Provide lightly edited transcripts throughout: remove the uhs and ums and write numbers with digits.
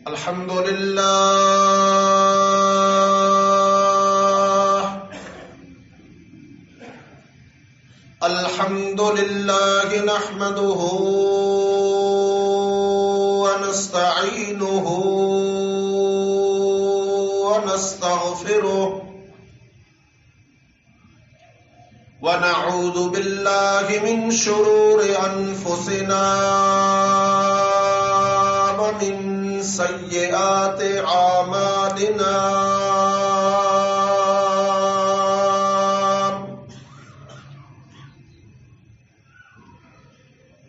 الحمد لله الحمد لله نحمده ونستعينه ونستغفره ونعوذ بالله من شرور أنفسنا ومن سيئات أعمالنا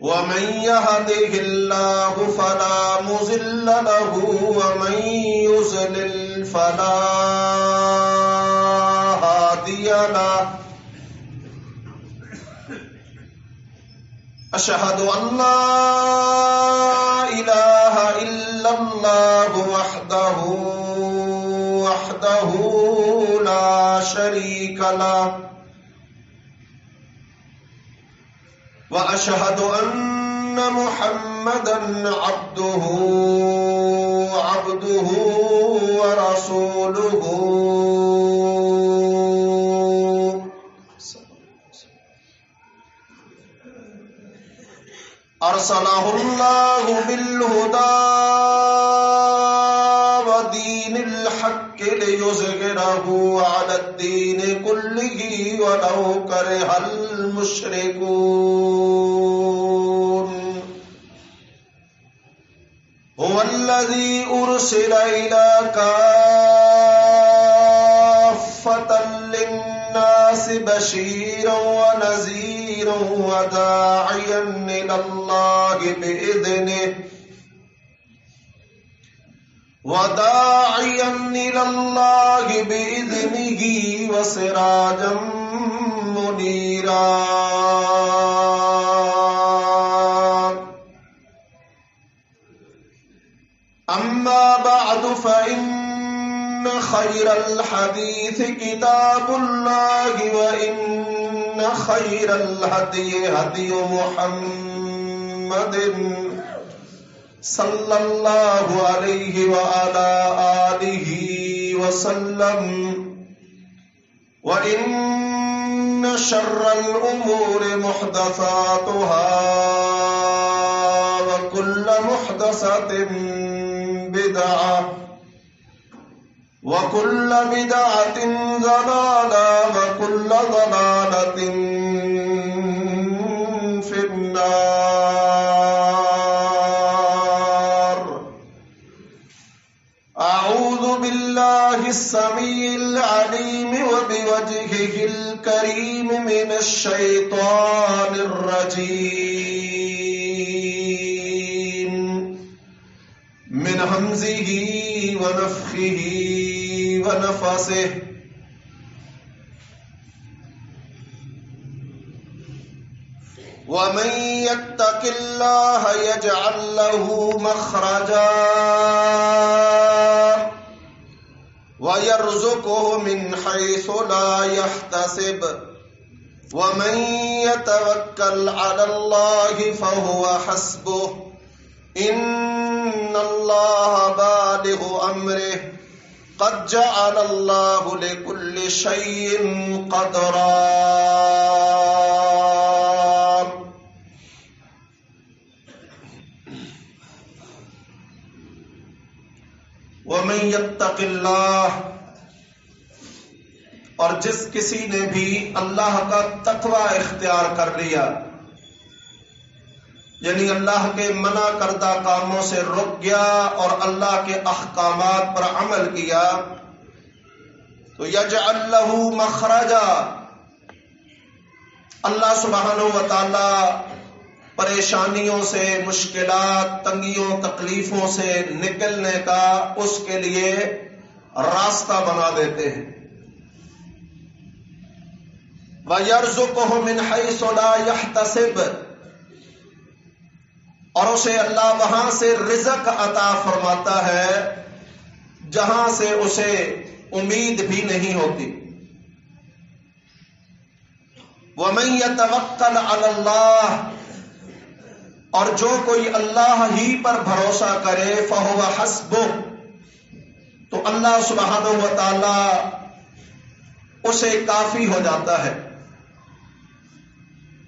ومن يهده الله فلا مضل له ومن يضلل فلا هادي له أشهد أن لا إله إلا الله وحده لا شريك له وأشهد أن محمدًا عبده ورسوله أرسله الله بالهدى ودين الحق ليظهره على الدين كله ولو كره المشركون هو الذي أرسل إلى كافة للناس بشيرا ونذيرا وداعيا إلى الله بإذنه وسراجا منيرا أما بعد فإن خير الحديث كتاب الله وإن خير الهدي هدي محمد صلى الله عليه وعلى آله وسلم وإن شر الأمور محدثاتها وكل محدثة بدعة وكل بدعة ضلالة وكل ضلالة في النار. أعوذ بالله السميع العليم وبوجهه الكريم من الشيطان الرجيم من همزه ونفخه ونفسه. ومن يتق الله يجعل له مخرجا ويرزقه من حيث لا يحتسب ومن يتوكل على الله فهو حسبه إن الله بالغ أمره قد جعل الله لكل شيء قدرا. ومن يتق اللہ، اور جس کسی نے بھی اللہ کا تقوی اختیار کر لیا، یعنی اللہ کے منع کردہ کاموں سے رک گیا اور اللہ کے احکامات پر عمل کیا، تو یجعل لہ مخرجا، اللہ سبحانہ و تعالی پریشانیوں سے، مشکلات، تنگیوں، تکلیفوں سے نکلنے کا اس کے لیے راستہ بنا دیتے ہیں. وَيَرْزُقُهُ مِنْ حَيْثُ لَا يَحْتَسِبُ، اور اسے اللہ وہاں سے رزق عطا فرماتا ہے جہاں سے اسے امید بھی نہیں ہوتی. وَمَن يَتَوَكَّلْ عَلَى اللَّهِ، اور جو کوئی اللہ ہی پر بھروسہ کرے فَهُوَ حَسْبُهُ، تو اللہ سبحانہ و تعالی اسے کافی ہو جاتا ہے۔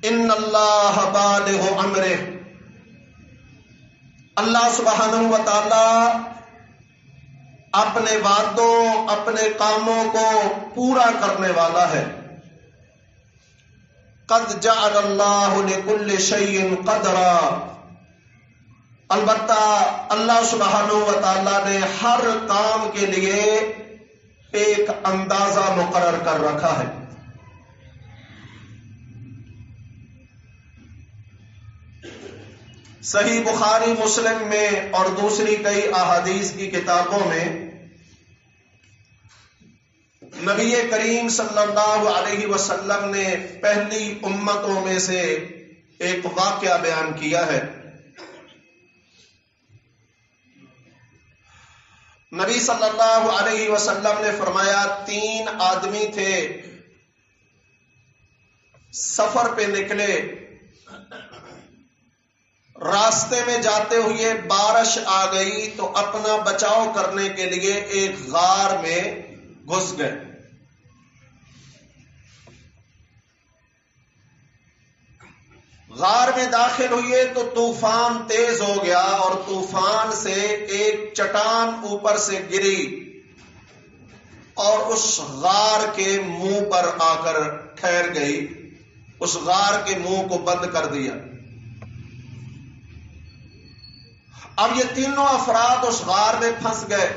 ان اللہ بالغ امرہ، اللہ سبحانہ و تعالی اپنے وعدوں، اپنے کاموں کو پورا کرنے والا ہے۔ قد جعل اللہ لکل شیء قدرا، البتہ اللہ سبحانہ و تعالیٰ نے ہر کام کے لیے ایک اندازہ مقرر کر رکھا ہے۔ صحیح بخاری مسلم میں اور دوسری کئی احادیث کی کتابوں میں نبی کریم صلی اللہ علیہ وسلم نے پہلی امتوں میں سے ایک واقعہ بیان کیا ہے۔ نبی صلی اللہ علیہ وسلم نے فرمایا 3 آدمی تھے، سفر پہ نکلے، راستے میں جاتے ہوئے بارش آ گئی تو اپنا بچاؤ کرنے کے لیے ایک غار میں گھس گئے۔ غار میں داخل ہوئے تو طوفان تیز ہو گیا اور طوفان سے ایک چٹان اوپر سے گری اور اس غار کے منہ پر آ کر ٹھہر گئی، اس غار کے منہ کو بند کر دیا۔ اب یہ تینوں افراد اس غار میں پھنس گئے،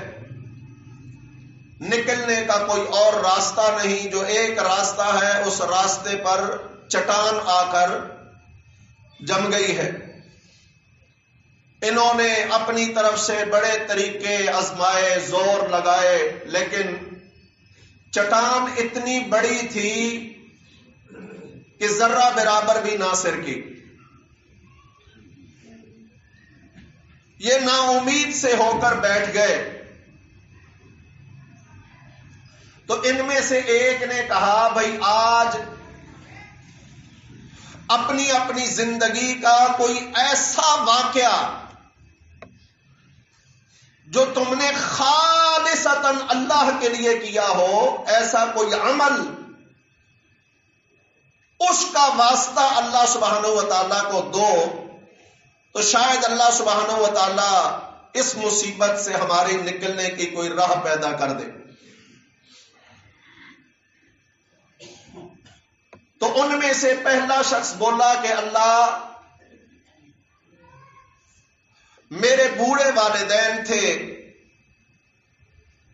نکلنے کا کوئی اور راستہ نہیں، جو ایک راستہ ہے اس راستے پر چٹان آ کر جم گئی ہے۔ انہوں نے اپنی طرف سے بڑے طریقے آزمائے، زور لگائے، لیکن چٹان اتنی بڑی تھی کہ ذرہ برابر بھی نہ سرکی۔ یہ نا امید سے ہو کر بیٹھ گئے۔ تو ان میں سے ایک نے کہا بھائی آج اپنی اپنی زندگی کا کوئی ایسا واقعہ جو تم نے خالصتاً اللہ کے لیے کیا ہو، ایسا کوئی عمل، اس کا واسطہ اللہ سبحانہ و تعالیٰ کو دو، تو شاید اللہ سبحانہ و تعالیٰ اس مصیبت سے ہماری نکلنے کی کوئی راہ پیدا کر دے۔ تو ان میں سے پہلا شخص بولا کہ اللہ، میرے بوڑھے والدین تھے،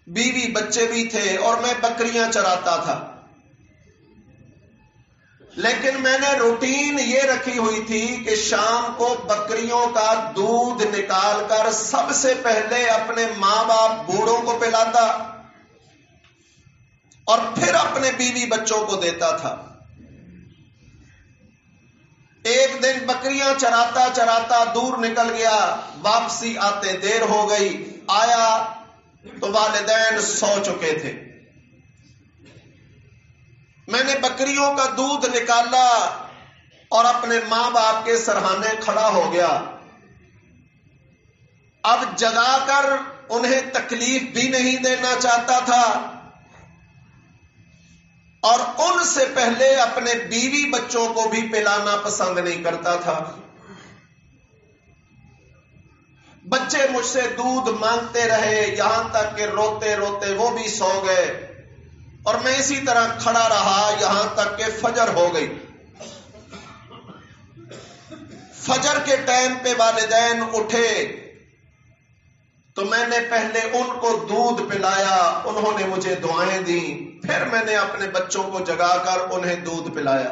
بیوی بچے بھی تھے اور میں بکریاں چراتا تھا، لیکن میں نے روٹین یہ رکھی ہوئی تھی کہ شام کو بکریوں کا دودھ نکال کر سب سے پہلے اپنے ماں باپ بوڑھوں کو پلاتا اور پھر اپنے بیوی بچوں کو دیتا تھا۔ ایک دن بکریاں چراتا چراتا دور نکل گیا، واپسی آتے دیر ہو گئی، آیا تو والدین سو چکے تھے۔ میں نے بکریوں کا دودھ نکالا اور اپنے ماں باپ کے سرہانے کھڑا ہو گیا۔ اب جگا کر انہیں تکلیف بھی نہیں دینا چاہتا تھا اور ان سے پہلے اپنے بیوی بچوں کو بھی پلانا پسند نہیں کرتا تھا۔ بچے مجھ سے دودھ مانگتے رہے، یہاں تک کہ روتے روتے وہ بھی سو گئے اور میں اسی طرح کھڑا رہا یہاں تک کہ فجر ہو گئی۔ فجر کے ٹائم پہ والدین اٹھے تو میں نے پہلے ان کو دودھ پلایا، انہوں نے مجھے دعائیں دیں، پھر میں نے اپنے بچوں کو جگا کر انہیں دودھ پلایا۔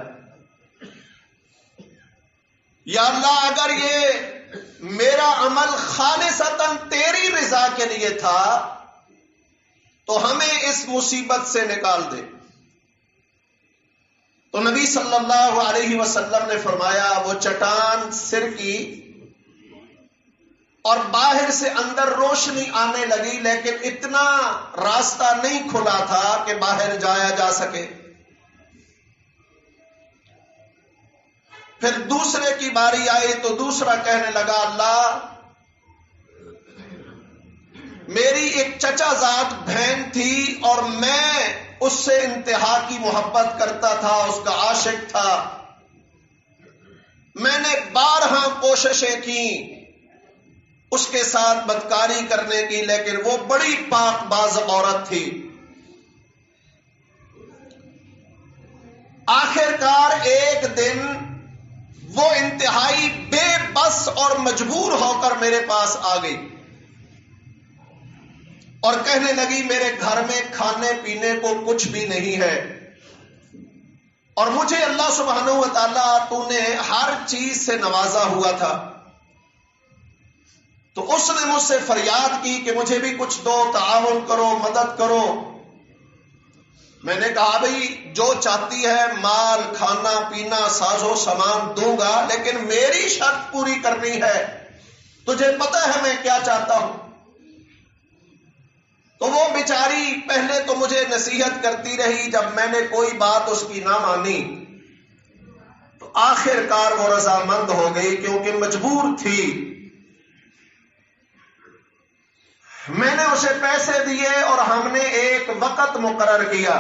یا اللہ، اگر یہ میرا عمل خالصتاً تیری رضا کے لیے تھا تو ہمیں اس مصیبت سے نکال دے۔ تو نبی صلی اللہ علیہ وسلم نے فرمایا وہ چٹان سرکی اور باہر سے اندر روشنی آنے لگی، لیکن اتنا راستہ نہیں کھلا تھا کہ باہر جایا جا سکے۔ پھر دوسرے کی باری آئی تو دوسرا کہنے لگا اللہ میری ایک چچا زاد بہن تھی اور میں اس سے انتہا کی محبت کرتا تھا، اس کا عاشق تھا، میں نے بارہا کوششیں کی اس کے ساتھ بدکاری کرنے کی، لیکن وہ بڑی پاک باز عورت تھی۔ آخرکار ایک دن وہ انتہائی بے بس اور مجبور ہو کر میرے پاس آ گئی اور کہنے لگی میرے گھر میں کھانے پینے کو کچھ بھی نہیں ہے، اور مجھے اللہ سبحانہ و تعالیٰ تو نے ہر چیز سے نوازا ہوا تھا، تو اس نے مجھ سے فریاد کی کہ مجھے بھی کچھ دو، تعاون کرو، مدد کرو۔ میں نے کہا بھئی جو چاہتی ہے مال، کھانا پینا، ساز و سامان دوں گا، لیکن میری شرط پوری کرنی ہے، تجھے پتہ ہے میں کیا چاہتا ہوں۔ تو وہ بیچاری پہلے تو مجھے نصیحت کرتی رہی، جب میں نے کوئی بات اس کی نہ مانی تو آخرکار وہ رضامند ہو گئی کیونکہ مجبور تھی۔ میں نے اسے پیسے دیے اور ہم نے ایک وقت مقرر کیا۔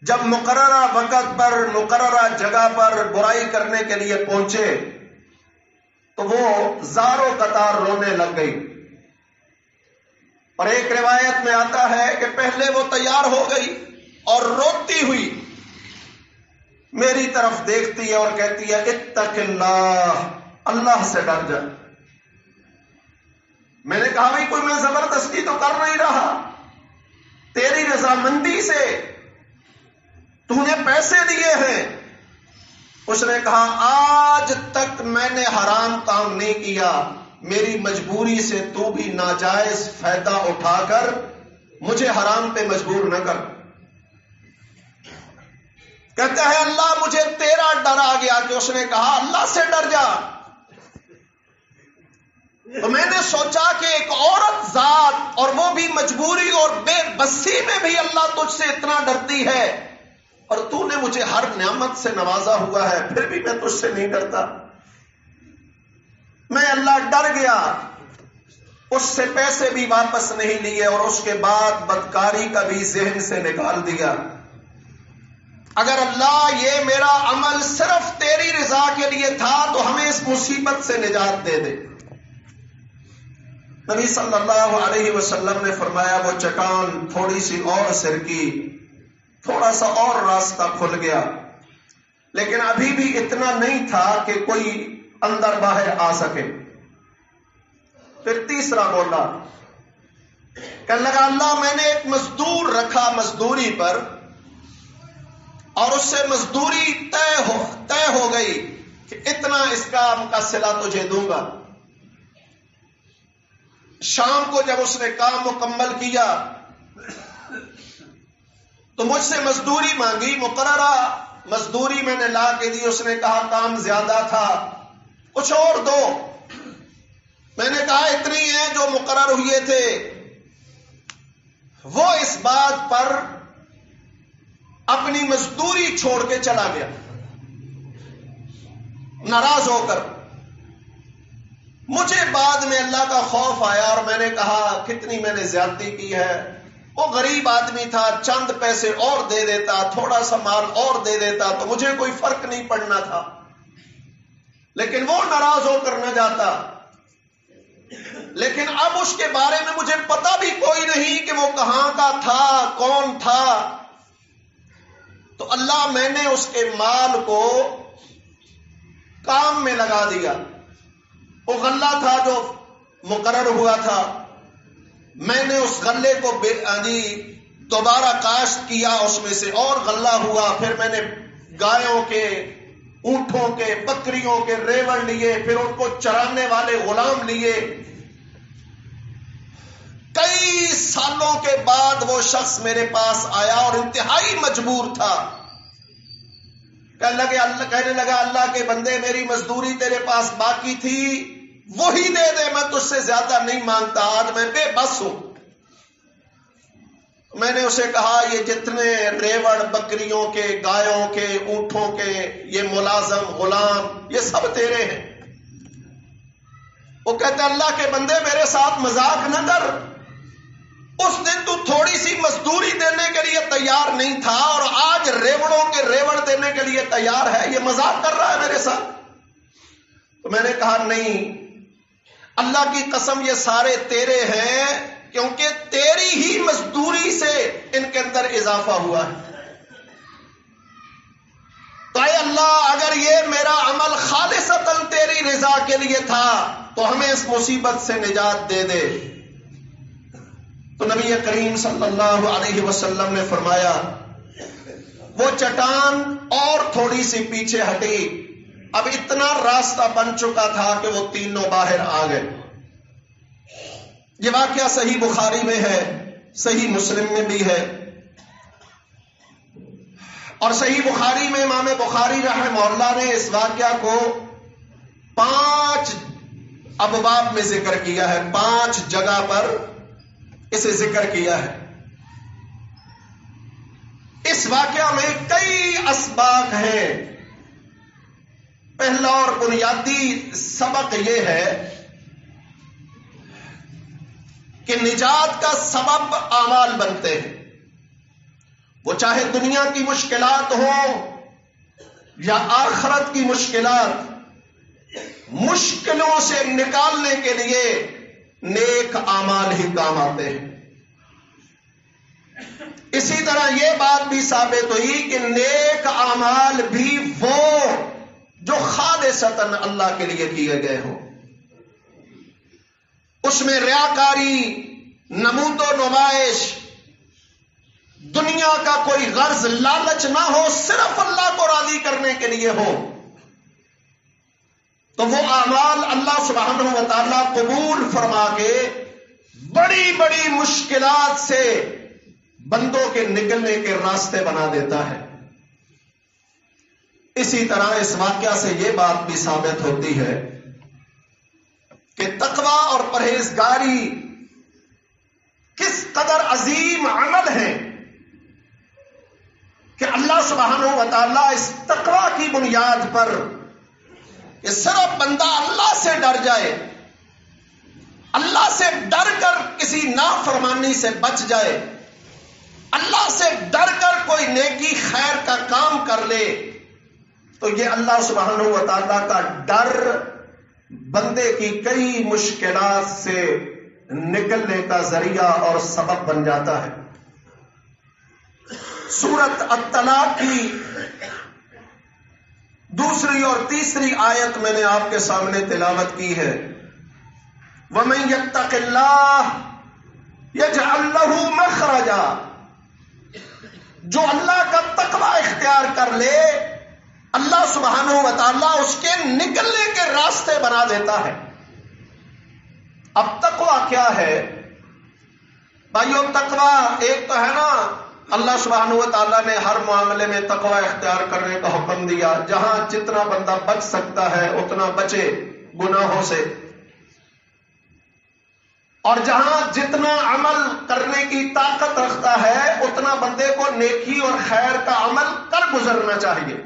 جب مقررہ وقت پر مقررہ جگہ پر برائی کرنے کے لیے پہنچے تو وہ زار و قطار رونے لگ گئی، اور ایک روایت میں آتا ہے کہ پہلے وہ تیار ہو گئی اور روتی ہوئی میری طرف دیکھتی ہے اور کہتی ہے اتق اللہ، اللہ سے ڈر جا۔ میں نے کہا بھائی کوئی میں زبردستی تو کر نہیں رہا، تیری رضامندی سے تو نے پیسے دیے ہیں۔ اس نے کہا آج تک میں نے حرام کام نہیں کیا، میری مجبوری سے تو بھی ناجائز فائدہ اٹھا کر مجھے حرام پہ مجبور نہ کر۔ کہتا ہے اللہ مجھے تیرا ڈر آ گیا کہ اس نے کہا اللہ سے ڈر جا۔ تو میں نے سوچا کہ ایک عورت ذات اور وہ بھی مجبوری اور بے بسی میں بھی اللہ تجھ سے اتنا ڈرتی ہے، اور تو نے مجھے ہر نعمت سے نوازا ہوا ہے، پھر بھی میں تجھ سے نہیں ڈرتا۔ میں اللہ ڈر گیا، اس سے پیسے بھی واپس نہیں لیے اور اس کے بعد بدکاری کا بھی ذہن سے نکال دیا۔ اگر اللہ یہ میرا عمل صرف تیری رضا کے لیے تھا تو ہمیں اس مصیبت سے نجات دے دے۔ نبی صلی اللہ علیہ وسلم نے فرمایا وہ چٹان تھوڑی سی اور سرکی، تھوڑا سا اور راستہ کھل گیا، لیکن ابھی بھی اتنا نہیں تھا کہ کوئی اندر باہر آ سکے۔ پھر تیسرا بولا، کہنے لگا اللہ میں نے ایک مزدور رکھا مزدوری پر، اور اس سے مزدوری طے ہو گئی کہ اتنا اس کام کا صلہ تجھے دوں گا۔ شام کو جب اس نے کام مکمل کیا تو مجھ سے مزدوری مانگی، مقررہ مزدوری میں نے لا کے دی۔ اس نے کہا کام زیادہ تھا، کچھ اور دو۔ میں نے کہا اتنی ہیں جو مقرر ہوئے تھے۔ وہ اس بات پر اپنی مزدوری چھوڑ کے چلا گیا ناراض ہو کر۔ مجھے بعد میں اللہ کا خوف آیا اور میں نے کہا کتنی میں نے زیادتی کی ہے۔ وہ غریب آدمی تھا، چند پیسے اور دے دیتا، تھوڑا سا مال اور دے دیتا تو مجھے کوئی فرق نہیں پڑنا تھا، لیکن وہ ناراض ہو کر نہ جاتا۔ لیکن اب اس کے بارے میں مجھے پتا بھی کوئی نہیں کہ وہ کہاں کا تھا، کون تھا۔ تو اللہ میں نے اس کے مال کو کام میں لگا دیا۔ وہ غلہ تھا جو مقرر ہوا تھا، میں نے اس غلے کو دوبارہ کاشت کیا، اس میں سے اور غلہ ہوا۔ پھر میں نے گایوں کے، اونٹوں کے، بکریوں کے ریوڑ لیے، پھر ان کو چرانے والے غلام لیے۔ کئی سالوں کے بعد وہ شخص میرے پاس آیا اور انتہائی مجبور تھا۔ کہنے لگا اللہ کے بندے میری مزدوری تیرے پاس باقی تھی، وہی دے دے، میں تجھ سے زیادہ نہیں مانگتا، آج میں بے بس ہوں۔ میں نے اسے کہا یہ جتنے ریوڑ بکریوں کے، گایوں کے، اونٹوں کے، یہ ملازم غلام، یہ سب تیرے ہیں۔ وہ کہتے اللہ کے بندے میرے ساتھ مذاق نہ کر، اس دن تو تھوڑی سی مزدوری دینے کے لیے تیار نہیں تھا اور آج ریوڑوں کے ریوڑ دینے کے لیے تیار ہے، یہ مذاق کر رہا ہے میرے ساتھ۔ تو میں نے کہا نہیں، اللہ کی قسم یہ سارے تیرے ہیں، کیونکہ تیری ہی مزدوری سے ان کے اندر اضافہ ہوا ہے۔ تو اے اللہ اگر یہ میرا عمل خالصتاً تیری رضا کے لیے تھا تو ہمیں اس مصیبت سے نجات دے دے۔ تو نبی کریم صلی اللہ علیہ وسلم نے فرمایا وہ چٹان اور تھوڑی سی پیچھے ہٹی، اب اتنا راستہ بن چکا تھا کہ وہ تینوں باہر آ گئے۔ یہ واقعہ صحیح بخاری میں ہے، صحیح مسلم میں بھی ہے، اور صحیح بخاری میں امام بخاری رحمہ اللہ نے اس واقعہ کو 5 ابواب میں ذکر کیا ہے، 5 جگہ پر اسے ذکر کیا ہے۔ اس واقعہ میں کئی اسباق ہیں۔ پہلا اور بنیادی سبق یہ ہے کہ نجات کا سبب اعمال بنتے ہیں، وہ چاہے دنیا کی مشکلات ہوں یا آخرت کی مشکلات، مشکلوں سے نکالنے کے لیے نیک اعمال ہی کام آتے ہیں۔ اسی طرح یہ بات بھی ثابت ہوئی کہ نیک اعمال بھی وہ جو خالصتاً اللہ کے لیے کیے گئے ہوں، اس میں ریاکاری، نمود و نمائش، دنیا کا کوئی غرض لالچ نہ ہو، صرف اللہ کو راضی کرنے کے لیے ہو، تو وہ اعمال اللہ سبحانہ و تعالیٰ قبول فرما کے بڑی بڑی مشکلات سے بندوں کے نکلنے کے راستے بنا دیتا ہے۔ اسی طرح اس واقعہ سے یہ بات بھی ثابت ہوتی ہے کہ تقوی اور پرہیزگاری کس قدر عظیم عمل ہے کہ اللہ سبحانہ و تعالیٰ اس تقوی کی بنیاد پر کہ صرف بندہ اللہ سے ڈر جائے، اللہ سے ڈر کر کسی نافرمانی سے بچ جائے، اللہ سے ڈر کر کوئی نیکی خیر کا کام کر لے، تو یہ اللہ سبحانہ و تعالیٰ کا ڈر بندے کی کئی مشکلات سے نکلنے کا ذریعہ اور سبب بن جاتا ہے۔ سورۃ الطلاق کی 2 اور 3 آیت میں نے آپ کے سامنے تلاوت کی ہے۔ وَمَن يَتَّقِ اللَّهَ يَجْعَل لَّهُ مَخْرَجًا، جو اللہ کا تقوی اختیار کر لے، اللہ سبحانہ و تعالیٰ اس کے نکلنے کے راستے بنا دیتا ہے۔ اب تقوی کیا ہے بھائیو؟ تقوی ایک تو ہے نا، اللہ سبحانہ و تعالیٰ نے ہر معاملے میں تقوی اختیار کرنے کا حکم دیا، جہاں جتنا بندہ بچ سکتا ہے اتنا بچے گناہوں سے، اور جہاں جتنا عمل کرنے کی طاقت رکھتا ہے اتنا بندے کو نیکی اور خیر کا عمل کر گزرنا چاہیے۔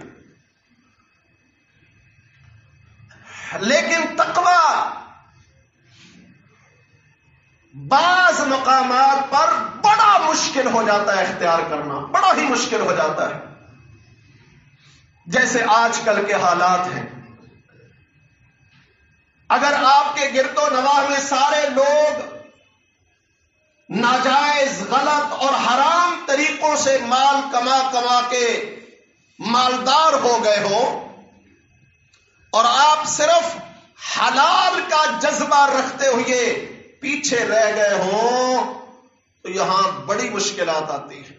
لیکن تقوی بعض مقامات پر بڑا مشکل ہو جاتا ہے اختیار کرنا، بڑا ہی مشکل ہو جاتا ہے، جیسے آج کل کے حالات ہیں۔ اگر آپ کے گرد و نواح میں سارے لوگ ناجائز، غلط اور حرام طریقوں سے مال کما کما کے مالدار ہو گئے ہوں اور آپ صرف حلال کا جذبہ رکھتے ہوئے پیچھے رہ گئے ہوں، تو یہاں بڑی مشکلات آتی ہیں۔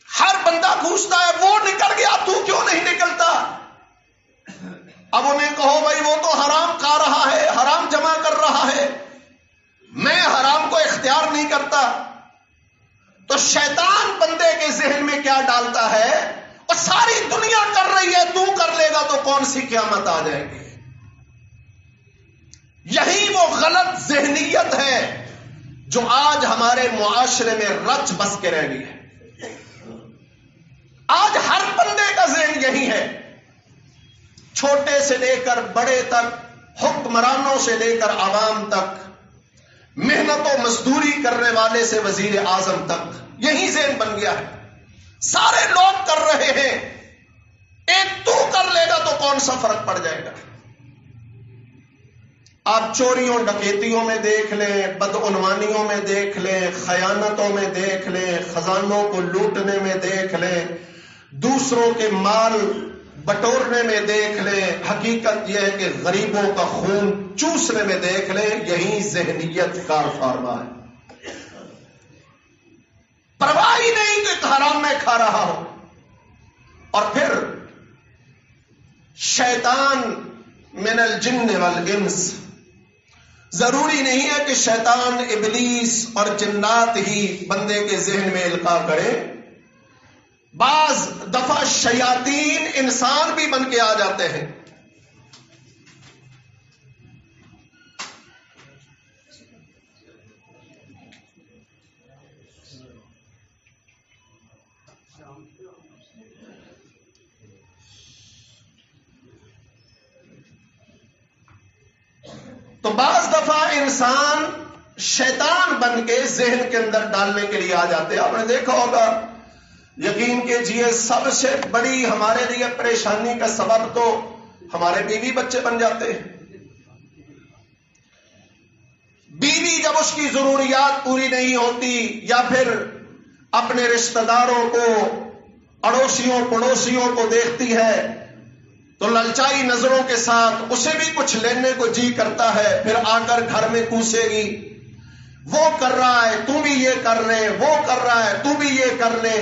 ہر بندہ پوچھتا ہے وہ نکل گیا تو کیوں نہیں نکلتا؟ اب انہیں کہو بھائی وہ تو حرام کھا رہا ہے، حرام جمع کر رہا ہے، میں حرام کو اختیار نہیں کرتا، تو شیطان بندے کے ذہن میں کیا ڈالتا ہے؟ اور ساری دنیا کر رہی ہے، تو کر لے گا تو کون سی قیامت آ جائے گی؟ یہی وہ غلط ذہنیت ہے جو آج ہمارے معاشرے میں رچ بس کے رہ گئی ہے. آج ہر بندے کا ذہن یہی ہے، چھوٹے سے لے کر بڑے تک، حکمرانوں سے لے کر عوام تک، محنت و مزدوری کرنے والے سے وزیر اعظم تک، یہی ذہن بن گیا ہے. سارے لوگ کر رہے ہیں، ایک تو کر لے گا تو کون سا فرق پڑ جائے گا. آپ چوریوں ڈکیتیوں میں دیکھ لیں، بدعنوانیوں میں دیکھ لیں، خیانتوں میں دیکھ لیں، خزانوں کو لوٹنے میں دیکھ لیں، دوسروں کے مال بٹورنے میں دیکھ لیں، حقیقت یہ ہے کہ غریبوں کا خون چوسنے میں دیکھ لیں. یہی ذہنیت کار فرما ہے. پرواہ ہی نہیں کہ حرام میں کھا رہا ہو. اور پھر شیطان من الجن والانس، ضروری نہیں ہے کہ شیطان ابلیس اور جنات ہی بندے کے ذہن میں القاء کرے. بعض دفعہ شیاطین انسان بھی بن کے آ جاتے ہیں. تو بعض دفعہ انسان شیطان بن کے ذہن کے اندر ڈالنے کے لیے آ جاتے ہیں. آپ نے دیکھا ہوگا، یقین کیجئے سب سے بڑی ہمارے لیے پریشانی کا سبب تو ہمارے بیوی بچے بن جاتے ہیں. بیوی جب اس کی ضروریات پوری نہیں ہوتی، یا پھر اپنے رشتہ داروں کو، اڑوسیوں پڑوسیوں کو دیکھتی ہے تو للچائی نظروں کے ساتھ اسے بھی کچھ لینے کو جی کرتا ہے. پھر آ کر گھر میں کوسے گی، وہ کر رہا ہے تو بھی یہ کر لے، وہ کر رہا ہے تو بھی یہ کر لے.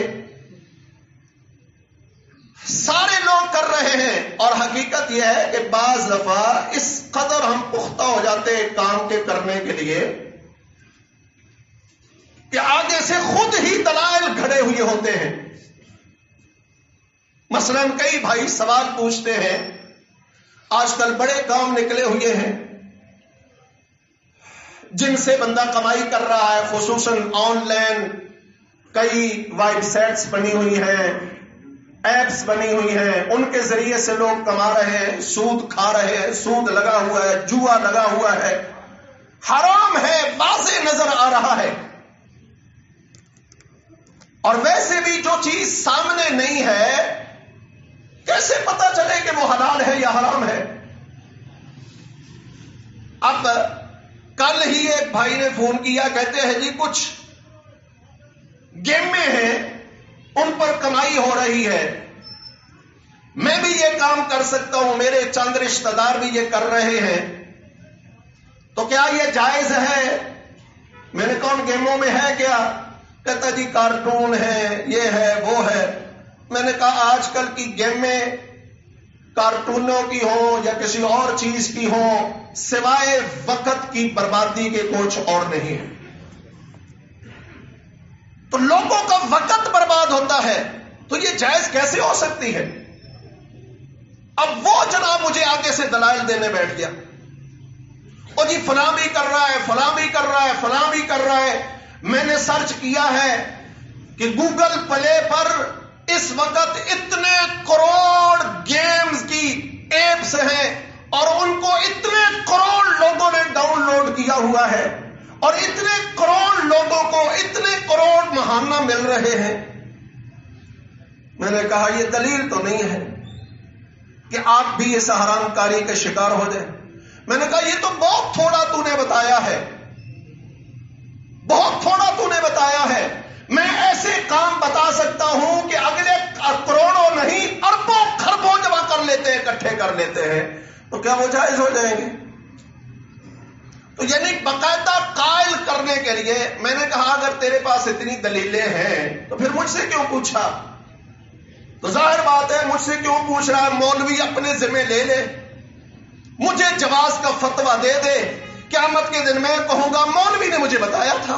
سارے لوگ کر رہے ہیں. اور حقیقت یہ ہے کہ بعض دفعہ اس قدر ہم پختہ ہو جاتے ہیں کام کے کرنے کے لیے کہ آگے سے خود ہی دلائل کھڑے ہوئے ہوتے ہیں. مثلا کئی بھائی سوال پوچھتے ہیں، آج کل بڑے کام نکلے ہوئے ہیں جن سے بندہ کمائی کر رہا ہے، خصوصاً آن لائن کئی ویب سائٹس بنی ہوئی ہیں، ایپس بنی ہوئی ہیں، ان کے ذریعے سے لوگ کما رہے ہیں، سود کھا رہے ہیں، سود لگا ہوا ہے، جوا لگا ہوا ہے، حرام ہے، واضح نظر آ رہا ہے. اور ویسے بھی جو چیز سامنے نہیں ہے کیسے پتا چلے کہ وہ حلال ہے یا حرام ہے؟ اب کل ہی ایک بھائی نے فون کیا، کہتے ہیں جی کچھ گیمیں ہیں ان پر کمائی ہو رہی ہے، میں بھی یہ کام کر سکتا ہوں، میرے چند رشتہ دار بھی یہ کر رہے ہیں، تو کیا یہ جائز ہے؟ میں نے کہا ان گیموں میں ہے کیا؟ کہتا جی کارٹون ہے، یہ ہے وہ ہے. میں نے کہا آج کل کی گیمیں کارٹونوں کی ہوں یا کسی اور چیز کی ہوں، سوائے وقت کی بربادی کے کچھ اور نہیں ہے. تو لوگوں کا وقت برباد ہوتا ہے تو یہ جائز کیسے ہو سکتی ہے؟ اب وہ جناب مجھے آگے سے دلائل دینے بیٹھ گیا، اور جی فلاں بھی کر رہا ہے، فلاں بھی کر رہا ہے، فلاں بھی کر رہا ہے. میں نے سرچ کیا ہے کہ گوگل پلے پر اس وقت اتنے کروڑ گیمز کی ایپس ہیں اور ان کو اتنے کروڑ لوگوں نے ڈاؤن لوڈ کیا ہوا ہے، اور اتنے کروڑ لوگوں کو اتنے کروڑ ماہانہ مل رہے ہیں. میں نے کہا یہ دلیل تو نہیں ہے کہ آپ بھی اس حرام کاری کے شکار ہو جائیں. میں نے کہا یہ تو بہت تھوڑا تو نے بتایا ہے، بہت تھوڑا تو نے بتایا ہے. میں ایسے کام بتا سکتا ہوں کہ اگلے کروڑوں نہیں اربوں خربوں جمع کر لیتے ہیں، اکٹھے کر لیتے ہیں، تو کیا وہ جائز ہو جائیں گے؟ تو یعنی باقاعدہ قائل کرنے کے لیے میں نے کہا اگر تیرے پاس اتنی دلیلیں ہیں تو پھر مجھ سے کیوں پوچھا؟ تو ظاہر بات ہے مجھ سے کیوں پوچھ رہا ہے؟ مولوی اپنے ذمہ لے لے، مجھے جواز کا فتویٰ دے دے، قیامت کے دن میں کہوں گا مولوی نے مجھے بتایا تھا.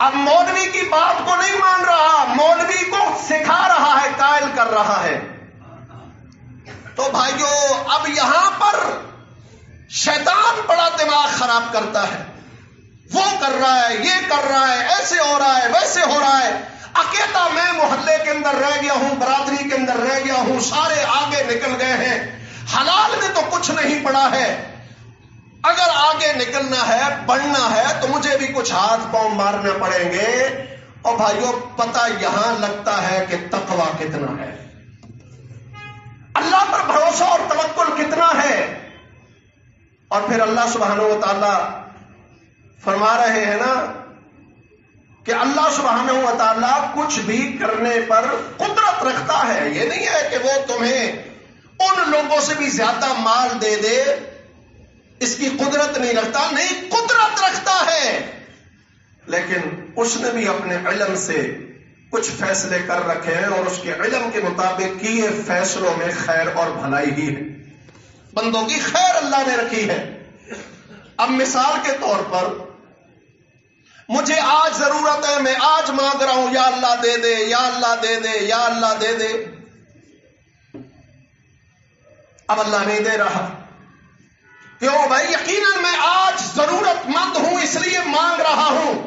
اب مولوی کی بات کو نہیں مان رہا، مولوی کو سکھا رہا ہے، قائل کر رہا ہے. تو بھائیو اب یہاں پر شیطان بڑا دماغ خراب کرتا ہے. وہ کر رہا ہے، یہ کر رہا ہے، ایسے ہو رہا ہے، ویسے ہو رہا ہے، اکیلا میں محلے کے اندر رہ گیا ہوں، برادری کے اندر رہ گیا ہوں، سارے آگے نکل گئے ہیں، حلال میں تو کچھ نہیں پڑا ہے، اگر آگے نکلنا ہے، بڑھنا ہے تو مجھے بھی کچھ ہاتھ پاؤں مارنے پڑیں گے۔ اور بھائیوں، پتہ یہاں لگتا ہے کہ تقویٰ کتنا ہے، اللہ پر بھروسہ اور توکل کتنا ہے۔ اور پھر اللہ سبحانہ و تعالی فرما رہے ہیں نا کہ اللہ سبحانہ و تعالی کچھ بھی کرنے پر قدرت رکھتا ہے۔ یہ نہیں ہے کہ وہ تمہیں ان لوگوں سے بھی زیادہ مال دے دے، اس کی قدرت نہیں رکھتا، نہیں، قدرت رکھتا ہے، لیکن اس نے بھی اپنے علم سے کچھ فیصلے کر رکھے ہیں، اور اس کے علم کے مطابق کیے فیصلوں میں خیر اور بھلائی ہی ہے، بندوں کی خیر اللہ نے رکھی ہے۔ اب مثال کے طور پر مجھے آج ضرورت ہے، میں آج مانگ رہا ہوں یا اللہ دے دے، یا اللہ دے دے، یا اللہ دے دے، اب اللہ نہیں دے رہا، کیوں بھائی؟ یقیناً میں آج ضرورت مند ہوں اس لیے مانگ رہا ہوں،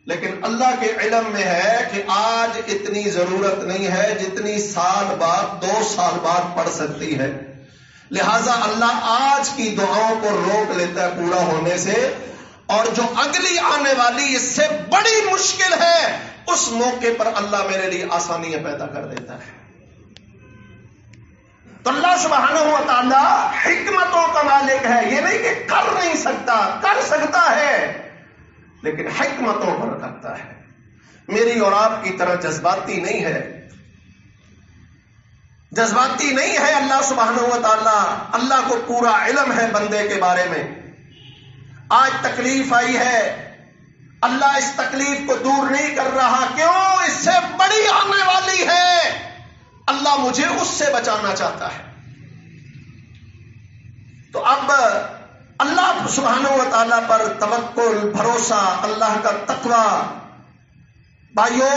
لیکن اللہ کے علم میں ہے کہ آج اتنی ضرورت نہیں ہے جتنی سال بعد، 2 سال بعد پڑ سکتی ہے، لہذا اللہ آج کی دعاؤں کو روک لیتا ہے پورا ہونے سے، اور جو اگلی آنے والی اس سے بڑی مشکل ہے اس موقع پر اللہ میرے لیے آسانیاں پیدا کر دیتا ہے۔ تو اللہ سبحانہ و تعالی حکمتوں کا مالک ہے، یہ نہیں کہ کر نہیں سکتا، کر سکتا ہے، لیکن حکمتوں پر کرتا ہے، میری اور آپ کی طرح جذباتی نہیں ہے، جذباتی نہیں ہے اللہ سبحانہ و تعالی۔ اللہ کو پورا علم ہے بندے کے بارے میں۔ آج تکلیف آئی ہے، اللہ اس تکلیف کو دور نہیں کر رہا، کیوں؟ اس سے بڑی آنے والی ہے، اللہ مجھے اس سے بچانا چاہتا ہے۔ تو اب اللہ سبحانہ و تعالیٰ پر توکل، بھروسہ، اللہ کا تقویٰ، بھائیو،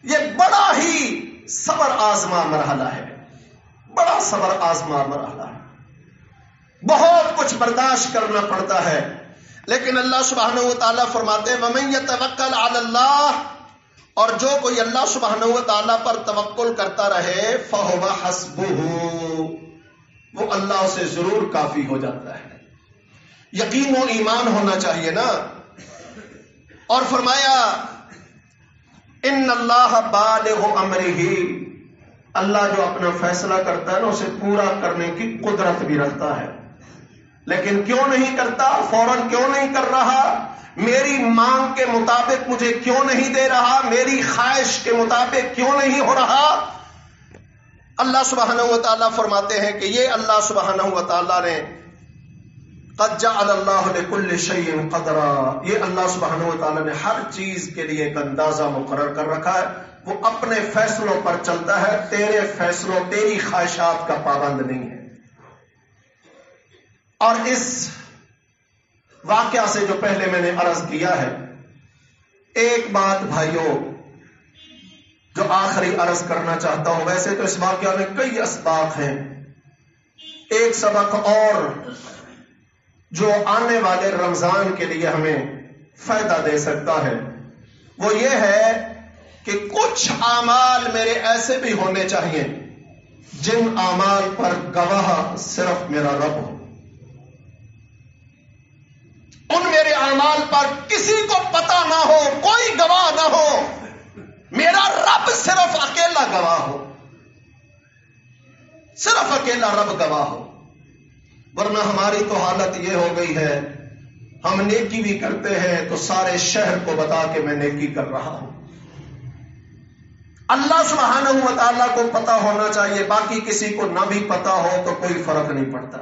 یہ بڑا ہی صبر آزما مرحلہ ہے، بڑا صبر آزما مرحلہ ہے، بہت کچھ برداشت کرنا پڑتا ہے، لیکن اللہ سبحانہ و تعالیٰ فرماتے ہیں وَمَن يَتَوَكَّلْ عَلَى اللَّهِ، اور جو کوئی اللہ سبحانہ و تعالیٰ پر توکل کرتا رہے فَهُوَ حَسْبُهُ، وہ اللہ سے ضرور کافی ہو جاتا ہے۔ یقین و ایمان ہونا چاہیے نا۔ اور فرمایا ان اللہ بالغ امرہ، اللہ جو اپنا فیصلہ کرتا ہے نا اسے پورا کرنے کی قدرت بھی رکھتا ہے، لیکن کیوں نہیں کرتا؟ فوراً کیوں نہیں کر رہا؟ میری مانگ کے مطابق مجھے کیوں نہیں دے رہا؟ میری خواہش کے مطابق کیوں نہیں ہو رہا؟ اللہ سبحانہ و تعالیٰ فرماتے ہیں کہ یہ اللہ سبحانہ و تعالیٰ نے قد جعل اللہ لکل شیء قدرا، یہ اللہ سبحانہ و تعالیٰ نے ہر چیز کے لیے ایک اندازہ مقرر کر رکھا ہے، وہ اپنے فیصلوں پر چلتا ہے، تیرے فیصلوں، تیری خواہشات کا پابند نہیں ہے۔ اور اس واقعہ سے جو پہلے میں نے عرض کیا ہے، ایک بات بھائیوں جو آخری عرض کرنا چاہتا ہوں، ویسے تو اس واقعہ میں کئی اسباق ہیں، ایک سبق اور جو آنے والے رمضان کے لیے ہمیں فائدہ دے سکتا ہے وہ یہ ہے کہ کچھ اعمال میرے ایسے بھی ہونے چاہیے جن اعمال پر گواہ صرف میرا رب ہو، ان میرے اعمال پر کسی کو پتہ نہ ہو، کوئی گواہ نہ ہو، میرا رب صرف اکیلا گواہ ہو، صرف اکیلا رب گواہ ہو، ورنہ ہماری تو حالت یہ ہو گئی ہے ہم نیکی بھی کرتے ہیں تو سارے شہر کو بتا کے میں نیکی کر رہا ہوں۔ اللہ سبحانہ و تعالیٰ کو پتہ ہونا چاہیے، باقی کسی کو نہ بھی پتہ ہو تو کوئی فرق نہیں پڑتا،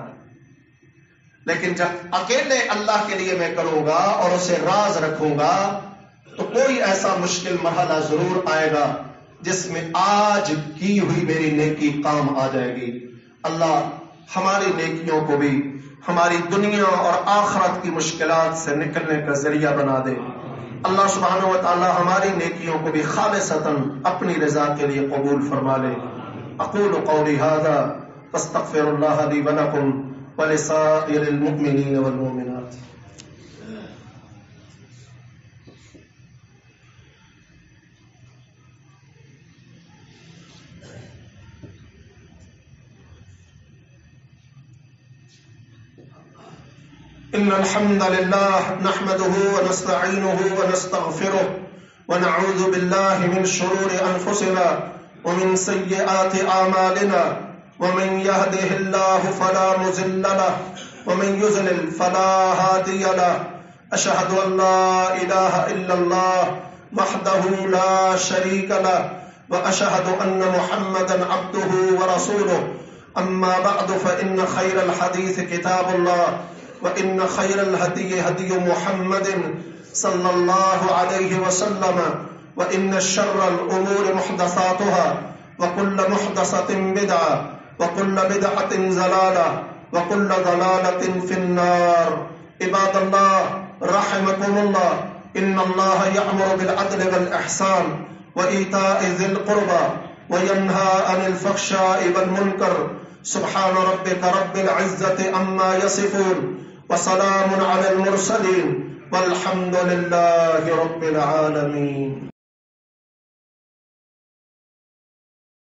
لیکن جب اکیلے اللہ کے لیے میں کروں گا اور اسے راز رکھوں گا تو کوئی ایسا مشکل مرحلہ ضرور آئے گا جس میں آج کی ہوئی میری نیکی کام آ جائے گی۔ اللہ ہماری نیکیوں کو بھی ہماری دنیا اور آخرت کی مشکلات سے نکلنے کا ذریعہ بنا دے۔ اللہ سبحانہ و تعالی ہماری نیکیوں کو بھی خالصتاً اپنی رضا کے لیے قبول فرما لے۔ اقول قولی ھذا واستغفر اللہ لی ولکم ولسائر المؤمنین والمؤمنات۔ إن الحمد لله نحمده ونستعينه ونستغفره ونعوذ بالله من شرور أنفسنا ومن سيئات أعمالنا ومن يهده الله فلا مضل له ومن يضلل فلا هادي له أشهد أن لا إله إلا الله وحده لا شريك له وأشهد أن محمدا عبده ورسوله أما بعد فإن خير الحديث كتاب الله وإن خير الهدي هدي محمد صلى الله عليه وسلم وإن شر الأمور محدثاتها وكل محدثة بدعة وكل بدعة ضلالة وكل ضلالة في النار. عباد الله رحمكم الله، إن الله يأمر بالعدل والإحسان وإيتاء ذي القربى وينهى عن الفحشاء والمنكر. سبحان ربك رب العزة عما يصفون وسلام على المرسلين والحمد لله رب العالمين.